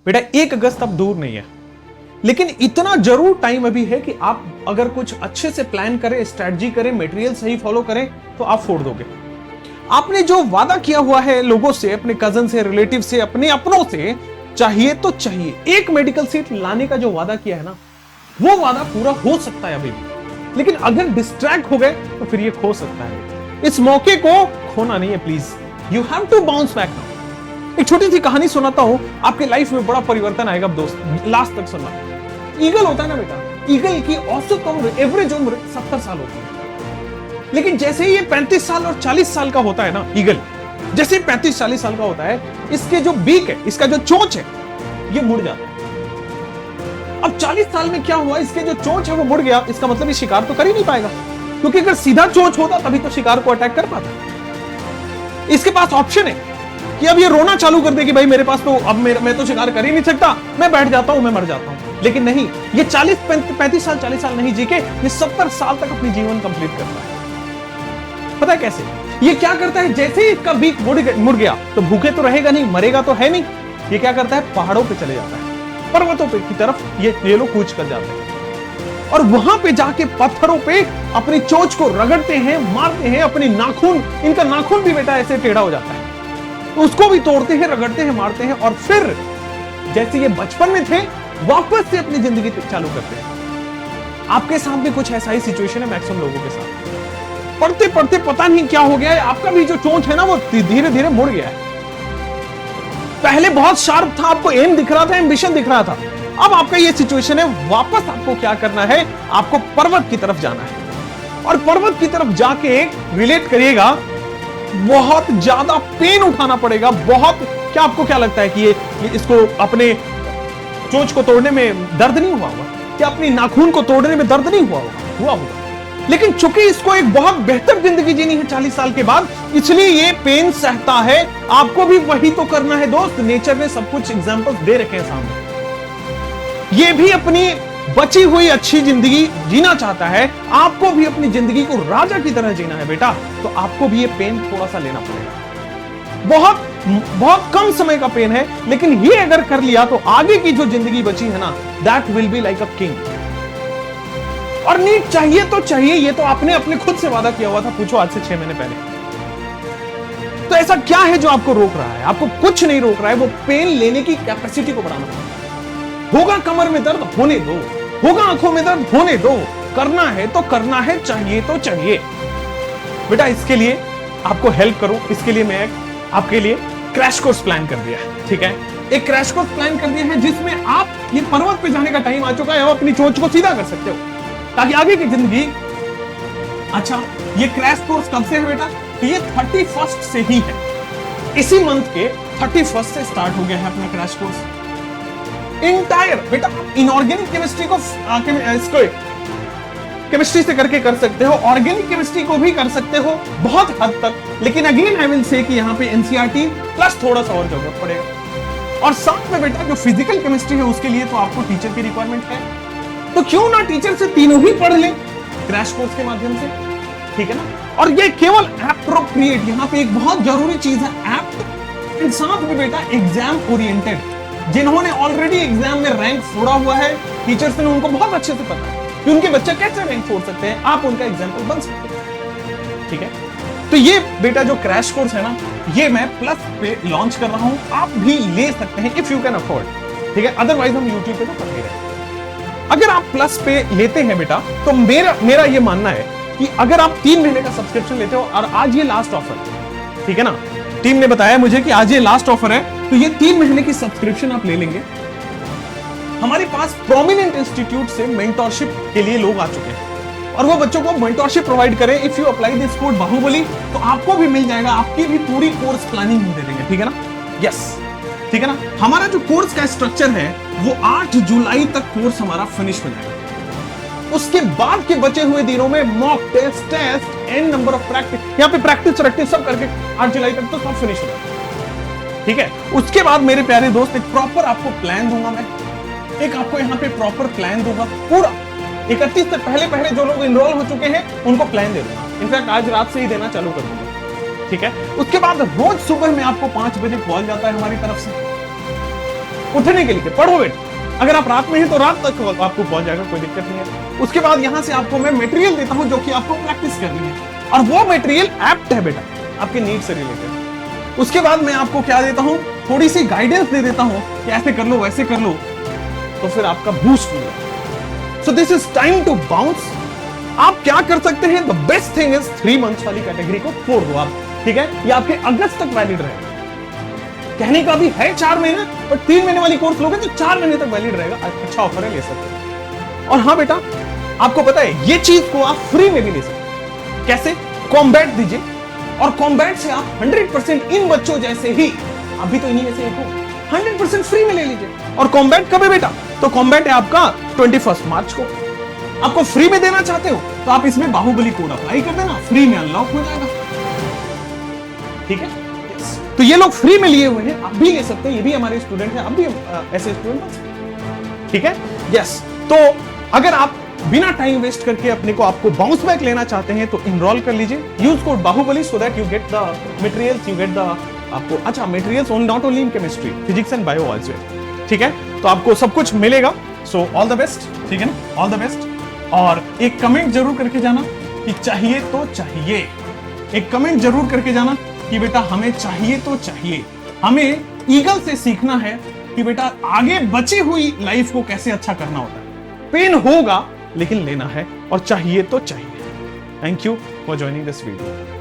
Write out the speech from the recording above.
बेटा 1 अगस्त अब दूर नहीं है, लेकिन इतना जरूर टाइम अभी है कि आप अगर कुछ अच्छे से प्लान करें, स्ट्रेटजी करें, मटेरियल सही फॉलो करें तो आप फोड़ दोगे। आपने जो वादा किया हुआ है लोगों से, अपने कजन से, रिलेटिव से, अपने अपनों से, चाहिए तो चाहिए, एक मेडिकल सीट लाने का जो वादा किया है ना, वो वादा पूरा हो सकता है अभी भी, लेकिन अगर डिस्ट्रैक्ट हो गए तो फिर ये खो सकता है। इस मौके को खोना नहीं है please, you have to bounce back now. एक छोटी सी कहानी सुनाता हूं, आपके लाइफ में बड़ा परिवर्तन आएगा दोस्त, लास्ट तक सुनना। ईगल होता है ना बेटा, ईगल की औसत उम्र, एवरेज उम्र 70 साल होती है, लेकिन जैसे ही ये 35 साल और 40 साल का होता है ना ईगल, जैसे 35-40 साल का होता है, इसके जो बीक है, इसका जो चोंच है, ये मुड़ जाता है। अब 40 साल में क्या हुआ, इसके जो चोंच है वो मुड़ गया, इसका मतलब ये शिकार तो कर ही नहीं पाएगा, क्योंकि अगर सीधा चोंच होता तभी तो शिकार को अटैक कर पाता। इसके पास ऑप्शन है कि अब ये रोना चालू कर दे कि भाई मेरे पास तो अब मैं तो शिकार कर ही नहीं सकता, मैं बैठ जाता हूं, मैं मर जाता हूं। लेकिन नहीं, ये 35 साल 40 साल नहीं जी के ये 70 साल तक अपनी जीवन कंप्लीट करता है। पता है कैसे? ये क्या करता है, जैसे ही इसका बीक मुड़ गया तो भूखे तो रहेगा नहीं, मरेगा तो है नहीं, ये क्या करता है, पहाड़ों पे चले जाता है, पर्वतों पे की तरफ ये लोग कूच कर जाते हैं, और वहां पे जाके पत्थरों पे अपनी चोंच को रगड़ते हैं, मारते हैं, अपनी नाखून, इनका नाखून भी बेटा ऐसे टेढ़ा हो जाता है, तो उसको भी तोड़ते हैं, रगड़ते हैं, मारते हैं, और फिर जैसे ये बचपन में थे वापस से अपनी जिंदगी चालू करते हैं। आपके साथ भी कुछ ऐसा ही सिचुएशन है मैक्सिमम लोगों के साथ। पढ़ते पढ़ते पता नहीं क्या हो गया है, आपका भी जो चोंच है ना वो धीरे धीरे मुड़ गया है। पहले बहुत शार्प था, आपको एम दिख रहा था, एम्बिशन दिख रहा था, अब आपका ये सिचुएशन है, वापस आपको क्या करना है, आपको पर्वत की तरफ जाना है, और पर्वत की तरफ जाके रिलेट करिएगा, बहुत ज्यादा पेन उठाना पड़ेगा, बहुत। क्या आपको क्या लगता है कि ये इसको अपने चोंच को तोड़ने में दर्द नहीं हुआ होगा? क्या अपनी नाखून को तोड़ने में दर्द नहीं हुआ होगा? लेकिन चूंकि इसको एक बहुत बेहतर जिंदगी जीनी है 40 साल के बाद, इसलिए ये पेन सहता है। आपको भी वही तो करना है दोस्त, नेचर ने सब कुछ एग्जांपल्स दे रखे हैं सामने। ये भी अपनी बची हुई अच्छी जिंदगी जीना चाहता है, आपको भी अपनी जिंदगी को राजा की तरह जीना है बेटा, तो आपको भी ये पेन थोड़ा सा लेना पड़ेगा। बहुत बहुत कम समय का पेन है, लेकिन ये अगर कर लिया तो आगे की जो जिंदगी बची है ना, that will be like a king. और नीट चाहिए तो चाहिए, ये तो आपने अपने खुद से वादा किया हुआ था, पूछो आज से 6 महीने पहले। तो ऐसा क्या है जो आपको रोक रहा है? आपको कुछ नहीं रोक रहा है, वो पेन लेने की कैपेसिटी को बढ़ाना। होगा कमर में दर्द, होने दो, होगा आंखों में दर्द, होने दो, करना है तो करना है, चाहिए तो चाहिए बेटा। इसके लिए आपको हेल्प करूं, इसके लिए मैं आपके लिए क्रैश कोर्स प्लान कर दिया है, ठीक है? एक क्रैश कोर्स प्लान कर दिया है जिसमें आप, ये पर्वत पे जाने का टाइम आ चुका है, आप अपनी चोंच को सीधा कर सकते हो ताकि आगे की जिंदगी। अच्छा, ये क्रैश कोर्स कब से है बेटा? ये 31 से ही है, इसी मंथ के 31 से स्टार्ट हो गया है अपना क्रैश कोर्स। इंटायर बेटा इनऑर्गेनिक केमिस्ट्री को केमिस्ट्री से करके कर सकते हो, ऑर्गेनिक केमिस्ट्री को भी कर सकते हो बहुत हद तक, लेकिन अगेन आई विल से कि यहाँ पे एनसीईआरटी प्लस थोड़ा सा और जरूरत पड़ेगा। और साथ में बेटा जो फिजिकल केमिस्ट्री है उसके लिए तो आपको टीचर की रिक्वायरमेंट है, तो क्यों ना टीचर से तीनों ही पढ़ लें क्रैश कोर्स के माध्यम से, ठीक है ना? और ये केवल एप्रोप्रिएट, यहाँ पे एक बहुत जरूरी चीज है, एप्ट, साथ में बेटा एग्जाम ओरिएंटेड। जिन्होंने ऑलरेडी एग्जाम में रैंक फोड़ा हुआ है, टीचर्स ने उनको बहुत अच्छे से पता है कि उनके बच्चे कैसे रैंक फोड़ सकते हैं, आप उनका एग्जाम्पल बन सकते हैं, ठीक है? तो ये बेटा जो क्रैश कोर्स है ना, ये मैं प्लस पे लॉन्च कर रहा हूं, आप भी ले सकते हैं इफ यू कैन अफोर्ड, ठीक है? अदरवाइज हम यूट्यूब पे तो कर ही रहे। अगर आप प्लस पे लेते हैं बेटा, तो मेरा ये मानना है कि अगर आप 3 महीने का सब्सक्रिप्शन लेते हो, और आज ये लास्ट ऑफर, ठीक है ना, टीम ने बताया मुझे कि आज ये लास्ट ऑफर है, तो ये 3 महीने की सब्सक्रिप्शन आप ले लेंगे। हमारे पास प्रोमिनेंट इंस्टीट्यूट से मेंटरशिप के लिए लोग आ चुके हैं, और वो बच्चों को मेंटरशिप प्रोवाइड करें। If you apply this code Bahubali, तो आपको भी मिल जाएगा, आपकी भी पूरी कोर्स प्लानिंग दे देंगे, ठीक है ना? यस, ठीक है ना? हमारा जो कोर्स का स्ट्रक्चर है वो 8 जुलाई तक कोर्स हमारा फिनिश हो जाएगा। उसके बाद के बचे हुए दिनों में mock test an number of practice, यहाँ पे प्रैक्टिस सब करके 8 जुलाई तक तो सब फिनिश हो जाएगा, ठीक है? उसके बाद मेरे प्यारे दोस्त एक प्रॉपर आपको प्लान दूंगा मैं, एक आपको यहाँ पे प्रॉपर प्लान दूंगा पूरा। 31 से पहले जो लोग इनरोल हो चुके हैं उनको प्लान दे दूंगा, इनफैक्ट आज रात से ही देना चालू कर दूंगा, ठीक है? उसके बाद रोज सुबह में आपको 5 बजे कॉल जाता है हमारी तरफ से, उठने के लिए पढ़ो बेटा। अगर आप रात में हैं तो रात तक आपको पहुंच जाएगा, कोई दिक्कत नहीं है। उसके बाद यहां से आपको मैं मटेरियल देता हूं जो कि आपको प्रैक्टिस करनी है, और वो मटेरियल एप्ट है बेटा आपके नीड से रिलेटेड। उसके बाद मैं आपको क्या देता हूं, थोड़ी सी गाइडेंस दे देता हूं कि ऐसे कर लो वैसे कर लो, तो फिर आपका बूस्ट मिलेगा। So this is time to bounce. आप क्या कर सकते हैं, the best thing is 3 months वाली कैटेगरी को फोड़ दो आप, ठीक है। ये आपके अगस्त तक वैलिड रहेगा। कहने का भी है 4 महीने, पर 3 महीने वाली कोर्स लोगे तो 4 महीने तक वैलिड रहेगा। अच्छा ऑफर है, ले सकते हैं। और हाँ बेटा, आपको पता है ये चीज को आप फ्री में भी ले सकते हैं। कैसे? कॉम्बैट दीजिए, और कॉम्बैट से आप 100% इन बच्चों जैसे ही, अभी तो इन्हीं में से एक हो, 100% फ्री में ले लीजिए। और कॉम्बैट कब है बेटा? तो कॉम्बैट है आपका 21 मार्च को। आपको फ्री में देना चाहते हो तो आप इसमें बाहुबली कोड अप्लाई कर देना, फ्री में अनलॉक हो जाएगा, ठीक है। तो ये लोग फ्री में लिए हुए हैं, आप भी ले सकते हैं, ये भी हमारे स्टूडेंट हैं, आप भी ऐसे स्टूडेंट बन सकते हैं, ठीक है। यस, तो अगर आप बिना टाइम वेस्ट करके अपने को आपको बाउंस बैक लेना चाहते हैं तो इनरोल कर लीजिए, use code Bahubali, so that you get the materials, you get the आपको अच्छा materials only, not only in chemistry, physics and bio also, ठीक है। तो आपको सब कुछ मिलेगा। सो ऑल द बेस्ट, ठीक है ना, ऑल द बेस्ट। और एक कमेंट जरूर करके जाना कि चाहिए तो चाहिए, एक कमेंट जरूर करके जाना कि बेटा हमें चाहिए तो चाहिए। हमें ईगल से सीखना है कि बेटा आगे बची हुई लाइफ को कैसे अच्छा करना होता है। पेन होगा लेकिन लेना है, और चाहिए तो चाहिए। Thank you for joining this video.